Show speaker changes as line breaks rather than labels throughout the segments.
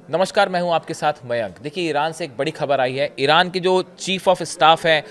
नमस्कार, मैं हूं आपके साथ मयंक। देखिए, ईरान से एक बड़ी खबर आई है। ईरान के जो चीफ ऑफ स्टाफ हैं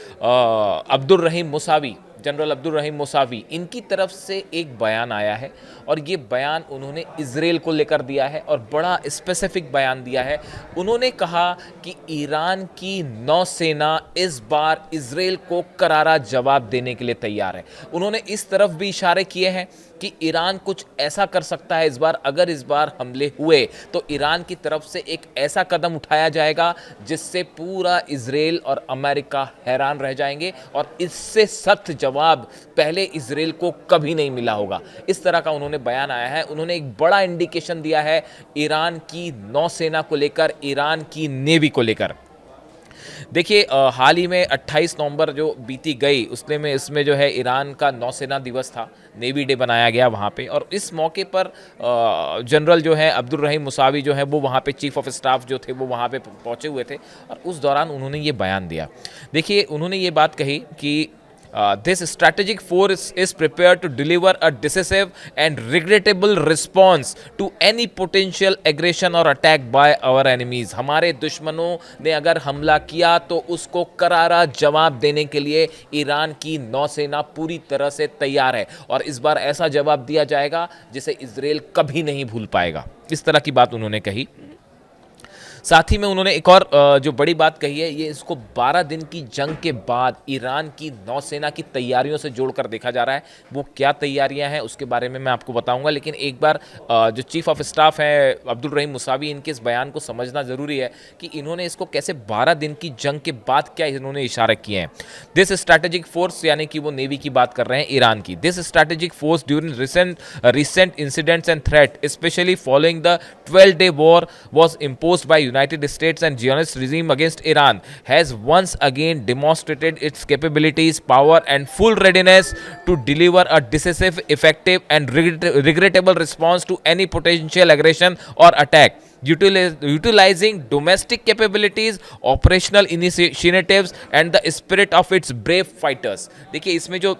अब्दुल रहीम मुसावी, जनरल अब्दुल रहीम मुसावी, इनकी तरफ से एक बयान आया है और ये बयान उन्होंने इजराइल को लेकर दिया है और बड़ा स्पेसिफिक बयान दिया है। उन्होंने कहा कि ईरान की नौसेना इस बार इजराइल को करारा जवाब देने के लिए तैयार है। उन्होंने इस तरफ भी इशारे किए हैं कि ईरान कुछ ऐसा कर सकता है इस बार, अगर इस बार हमले हुए तो ईरान की तरफ से एक ऐसा कदम उठाया जाएगा जिससे पूरा इजराइल और अमेरिका हैरान रह जाएंगे और इससे सख्त जवाब पहले इजराइल को कभी नहीं मिला होगा। इस तरह का उन्होंने बयान आया है। उन्होंने एक बड़ा इंडिकेशन दिया है ईरान की नौसेना को लेकर, ईरान की नेवी को लेकर। देखिए, हाल ही में 28 नवंबर जो बीती गई इसमें जो है ईरान का नौसेना दिवस था, नेवी डे बनाया गया वहाँ पे। और इस मौके पर जनरल जो है अब्दुल रहीम मुसावी जो है वो वहाँ पे चीफ ऑफ स्टाफ जो थे वो वहाँ पे पहुँचे हुए थे और उस दौरान उन्होंने ये बयान दिया। देखिए, उन्होंने ये बात कही कि this strategic force is prepared to deliver a decisive and regrettable response to any potential aggression or attack by our enemies। हमारे दुश्मनों ने अगर हमला किया तो उसको करारा जवाब देने के लिए ईरान की नौसेना पूरी तरह से तैयार है और इस बार ऐसा जवाब दिया जाएगा जिसे इजराइल कभी नहीं भूल पाएगा। इस तरह की बात उन्होंने कही। साथ ही में उन्होंने एक और जो बड़ी बात कही है, ये इसको 12 दिन की जंग के बाद ईरान की नौसेना की तैयारियों से जोड़कर देखा जा रहा है। वो क्या तैयारियां हैं उसके बारे में मैं आपको बताऊंगा, लेकिन एक बार जो चीफ ऑफ स्टाफ है अब्दुल रहीम मुसावी, इनके इस बयान को समझना ज़रूरी है कि इन्होंने इसको कैसे 12 दिन की जंग के बाद क्या इन्होंने इशारे किए हैं। दिस स्ट्रैटेजिक फोर्स, यानी कि वो नेवी की बात कर रहे हैं ईरान की। This strategic force during recent incidents and threat specially following the 12-day war was imposed by United States and Zionist regime against Iran has once again demonstrated its capabilities, power and full readiness to deliver a decisive, effective and regrettable response to any potential aggression or attack. Utilizing domestic capabilities, operational initiatives and the spirit of its brave fighters। देखिए, इसमें जो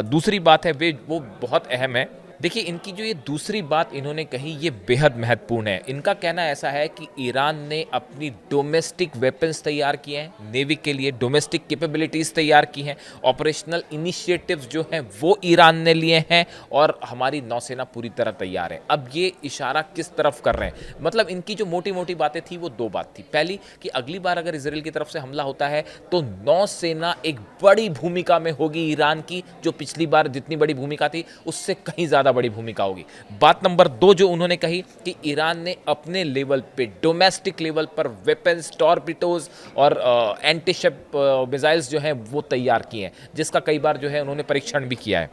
दूसरी बात है वो बहुत अहम है। देखिए, इनकी जो ये दूसरी बात इन्होंने कही ये बेहद महत्वपूर्ण है। इनका कहना ऐसा है कि ईरान ने अपनी डोमेस्टिक वेपन्स तैयार किए हैं, नेवी के लिए डोमेस्टिक कैपेबिलिटीज़ तैयार की हैं, ऑपरेशनल इनिशिएटिव्स जो हैं वो ईरान ने लिए हैं और हमारी नौसेना पूरी तरह तैयार है। अब ये इशारा किस तरफ कर रहे हैं, मतलब इनकी जो मोटी मोटी बातें थी वो दो बात थी। पहली कि अगली बार अगर इजराइल की तरफ से हमला होता है तो नौसेना एक बड़ी भूमिका में होगी ईरान की, जो पिछली बार जितनी बड़ी भूमिका थी उससे कहीं ज़्यादा बड़ी भूमिका होगी। बात नंबर 2 जो उन्होंने कही कि ईरान ने अपने लेवल पे, डोमेस्टिक लेवल पर वेपन्स, टॉर्पिडोज और एंटी शिप मिसाइल्स जो हैं वो तैयार किए हैं, जिसका कई बार जो है उन्होंने परीक्षण भी किया है।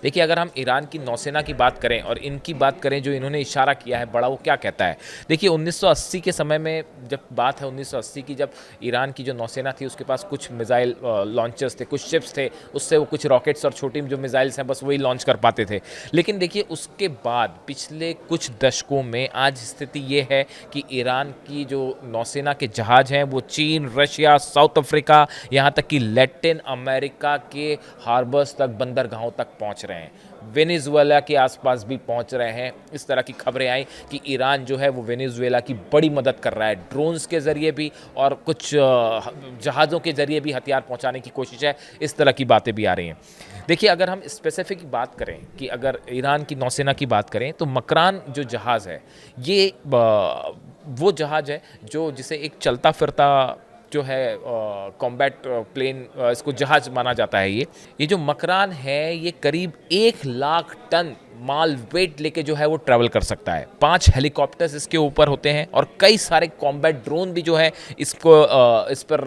देखिए, अगर हम ईरान की नौसेना की बात करें और इनकी बात करें जो इन्होंने इशारा किया है बड़ा, वो क्या कहता है। देखिए, 1980 के समय में जब बात है 1980 की, जब ईरान की जो नौसेना थी उसके पास कुछ मिसाइल लॉन्चर्स थे, कुछ शिप्स थे, उससे वो कुछ रॉकेट्स और छोटी जो मिसाइल्स हैं बस वही लॉन्च कर पाते थे। लेकिन देखिए, उसके बाद पिछले कुछ दशकों में आज स्थिति ये है कि ईरान की जो नौसेना के जहाज़ हैं वो चीन, रशिया, साउथ अफ्रीका, यहाँ तक कि लैटिन अमेरिका के हार्बर्स तक, बंदरगाहों तक पहुँच रहे हैं। वेनेजुएला के आसपास भी पहुंच रहे हैं। इस तरह की खबरें आई कि ईरान जो है वो वेनेजुएला की बड़ी मदद कर रहा है, ड्रोन्स के ज़रिए भी और कुछ जहाज़ों के ज़रिए भी हथियार पहुंचाने की कोशिश है। इस तरह की बातें भी आ रही हैं। देखिए, अगर हम स्पेसिफिक बात करें कि अगर ईरान की नौसेना की बात करें तो मकरान जो जहाज़ है ये वो जहाज़ है जो जिसे एक चलता फिरता जो है कॉम्बैट प्लेन, इसको जहाज माना जाता है। ये जो मकरान है ये करीब 1 लाख टन माल वेट लेके जो है वो ट्रैवल कर सकता है। 5 हेलीकॉप्टर्स इसके ऊपर होते हैं और कई सारे कॉम्बैट ड्रोन भी जो है इस पर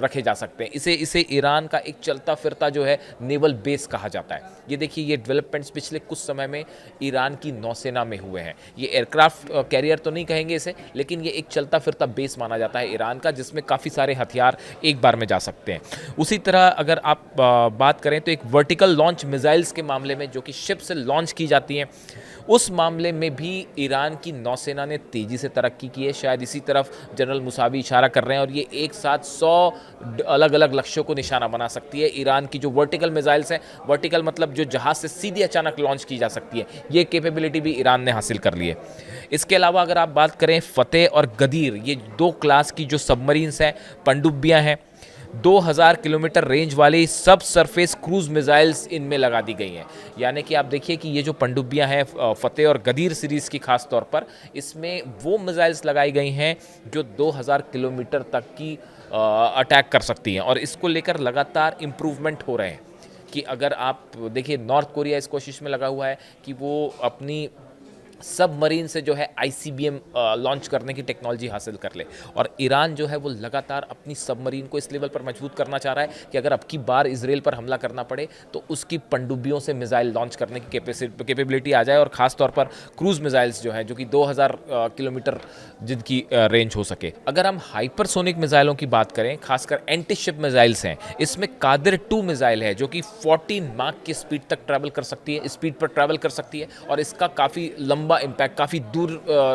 रखे जा सकते हैं। इसे ईरान का एक चलता फिरता जो है नेवल बेस कहा जाता है। ये देखिए, ये डेवलपमेंट्स पिछले कुछ समय में ईरान की नौसेना में हुए हैं। ये एयरक्राफ्ट कैरियर तो नहीं कहेंगे इसे, लेकिन ये एक चलता फिरता बेस माना जाता है ईरान का, जिसमें काफ़ी सारे हथियार एक बार में जा सकते हैं। उसी तरह अगर आप बात करें तो एक वर्टिकल लॉन्च मिसाइल्स के मामले में, जो कि शिप से लॉन्च की की जाती हैं, उस मामले में भी ईरान की नौसेना ने तेज़ी से तरक्की की है। शायद इसी तरफ जनरल मुसावी इशारा कर रहे हैं और ये एक साथ 100 अलग अलग लक्ष्यों को निशाना बना सकती है। ईरान की जो वर्टिकल मिसाइल्स हैं, वर्टिकल मतलब जो जहाज़ से सीधे अचानक लॉन्च की जा सकती है, ये कैपेबिलिटी भी ईरान ने हासिल कर ली है। इसके अलावा अगर आप बात करें फतेह और गदीर, ये 2 क्लास की जो सबमरीन्स हैं, पनडुब्बियाँ हैं, 2000 किलोमीटर रेंज वाली सब सरफेस क्रूज मिसाइल्स इनमें लगा दी गई हैं। यानी कि आप देखिए कि ये जो पनडुब्बियां हैं फतेह और गदीर सीरीज़ की खास तौर पर, इसमें वो मिसाइल्स लगाई गई हैं जो 2000 किलोमीटर तक की अटैक कर सकती हैं और इसको लेकर लगातार इम्प्रूवमेंट हो रहे हैं। कि अगर आप देखिए, नॉर्थ कोरिया इस कोशिश में लगा हुआ है कि वो अपनी सबमरीन से जो है आईसीबीएम लॉन्च करने की टेक्नोलॉजी हासिल कर ले, और ईरान जो है वो लगातार अपनी सबमरीन को इस लेवल पर मजबूत करना चाह रहा है कि अगर अब की बार इजराइल पर हमला करना पड़े तो उसकी पनडुब्बियों से मिसाइल लॉन्च करने की कैपेबिलिटी आ जाए, और ख़ास तौर पर क्रूज मिसाइल्स जो है जो कि 2000 किलोमीटर जिनकी रेंज हो सके। अगर हम हाइपरसोनिक मिसाइलों की बात करें, खासकर एंटी शिप मिसाइल्स हैं, इसमें कादिर 2 मिसाइल है जो कि 14 माक की स्पीड तक ट्रैवल कर सकती है, स्पीड पर ट्रैवल कर सकती है और इसका काफ़ी लंबा इम्पैक्ट, काफ़ी दूर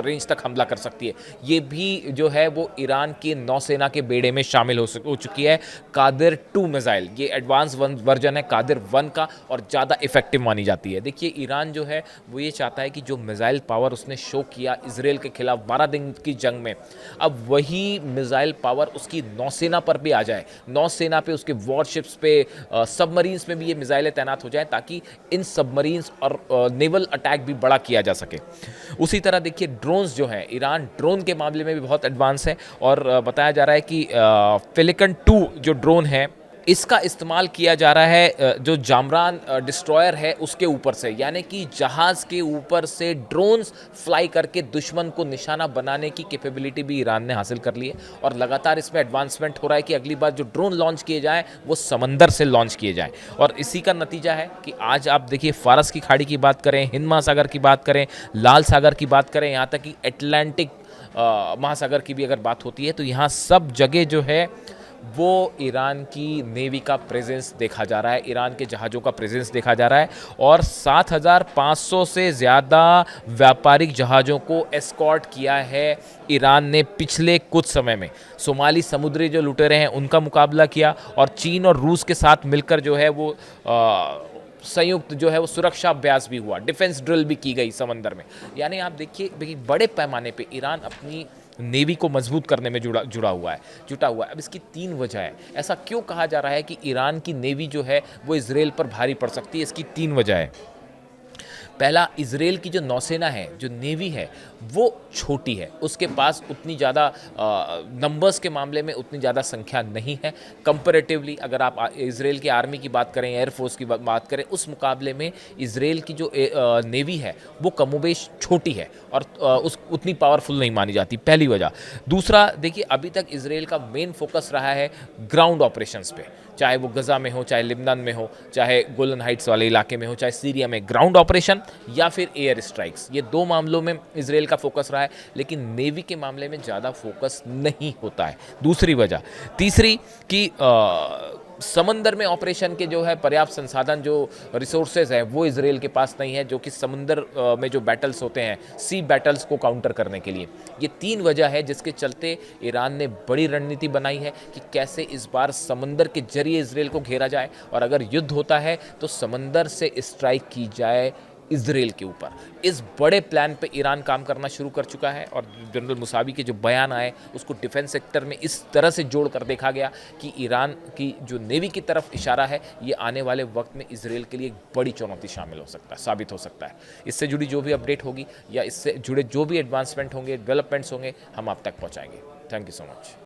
रेंज तक हमला कर सकती है। ये भी जो है वो ईरान के नौसेना के बेड़े में शामिल हो चुकी है। कादिर 2 मिसाइल, ये एडवांस वर्जन है कादिर 1 का और ज़्यादा इफेक्टिव मानी जाती है। देखिए, ईरान जो है वो ये चाहता है कि जो मिसाइल पावर उसने शो किया इजराइल के खिलाफ 12 दिन की जंग में, अब वही मिसाइल पावर उसकी नौसेना पर भी आ जाए, नौसेना पे, उसके वॉरशिप्स पे, सबमरीन्स में भी ये मिसाइलें तैनात हो जाएं ताकि इन सबमरीन्स और नेवल अटैक भी बड़ा किया जा सके। उसी तरह देखिए, ड्रोन्स जो है, ईरान ड्रोन के मामले में भी बहुत एडवांस है और बताया जा रहा है कि फेलिकन 2 जो ड्रोन है, इसका इस्तेमाल किया जा रहा है जो जामरान डिस्ट्रॉयर है उसके ऊपर से, यानी कि जहाज़ के ऊपर से ड्रोन्स फ्लाई करके दुश्मन को निशाना बनाने की कैपेबिलिटी भी ईरान ने हासिल कर ली है और लगातार इसमें एडवांसमेंट हो रहा है कि अगली बार जो ड्रोन लॉन्च किए जाएँ वो समंदर से लॉन्च किए जाएँ। और इसी का नतीजा है कि आज आप देखिए, फारस की खाड़ी की बात करें, हिंद महासागर की बात करें, लाल सागर की बात करें, यहाँ तक कि अटलांटिक महासागर की भी अगर बात होती है तो यहाँ सब जगह जो है वो ईरान की नेवी का प्रेजेंस देखा जा रहा है, ईरान के जहाज़ों का प्रेजेंस देखा जा रहा है और 7500 से ज़्यादा व्यापारिक जहाज़ों को एस्कॉर्ट किया है ईरान ने पिछले कुछ समय में। सोमाली समुद्री जो लुटेरे हैं उनका मुकाबला किया और चीन और रूस के साथ मिलकर जो है वो संयुक्त जो है वो सुरक्षा अभ्यास भी हुआ, डिफेंस ड्रिल भी की गई समंदर में। यानी आप देखिए, बड़े पैमाने पे ईरान अपनी नेवी को मजबूत करने में जुटा हुआ है। अब इसकी 3 वजह है। ऐसा क्यों कहा जा रहा है कि ईरान की नेवी जो है वो इजराइल पर भारी पड़ सकती है? इसकी 3 वजह है। पहला, इजराइल की जो नौसेना है, जो नेवी है, वो छोटी है, उसके पास उतनी ज़्यादा नंबर्स के मामले में उतनी ज़्यादा संख्या नहीं है कंपैरेटिवली। अगर आप इजराइल की आर्मी की बात करें, एयरफोर्स की बात करें, उस मुकाबले में इजराइल की जो नेवी है वो कमोबेश छोटी है और उतनी पावरफुल नहीं मानी जाती, पहली वजह। दूसरा, देखिए, अभी तक इजराइल का मेन फोकस रहा है ग्राउंड ऑपरेशंस पे, चाहे वो गज़ा में हो, चाहे लिबनान में हो, चाहे गोलन हाइट्स वाले इलाके में हो, चाहे सीरिया में, ग्राउंड ऑपरेशन या फिर एयर स्ट्राइक्स, ये 2 मामलों में इजराइल का फोकस रहा है, लेकिन नेवी के मामले में ज़्यादा फोकस नहीं होता है, दूसरी वजह। तीसरी कि समंदर में ऑपरेशन के जो है पर्याप्त संसाधन, जो रिसोर्सेज हैं, वो इजराइल के पास नहीं है, जो कि समुंदर में जो बैटल्स होते हैं, सी बैटल्स को काउंटर करने के लिए। ये 3 वजह है जिसके चलते ईरान ने बड़ी रणनीति बनाई है कि कैसे इस बार समंदर के जरिए इजराइल को घेरा जाए और अगर युद्ध होता है तो समंदर से स्ट्राइक की जाए इजराइल के ऊपर। इस बड़े प्लान पे ईरान काम करना शुरू कर चुका है और जनरल मुसावी के जो बयान आए उसको डिफेंस सेक्टर में इस तरह से जोड़कर देखा गया कि ईरान की जो नेवी की तरफ इशारा है, ये आने वाले वक्त में इजराइल के लिए एक बड़ी चुनौती साबित हो सकता है। इससे जुड़ी जो भी अपडेट होगी या इससे जुड़े जो भी एडवांसमेंट होंगे, डेवलपमेंट्स होंगे, हम आप तक पहुँचाएंगे। Thank you so much.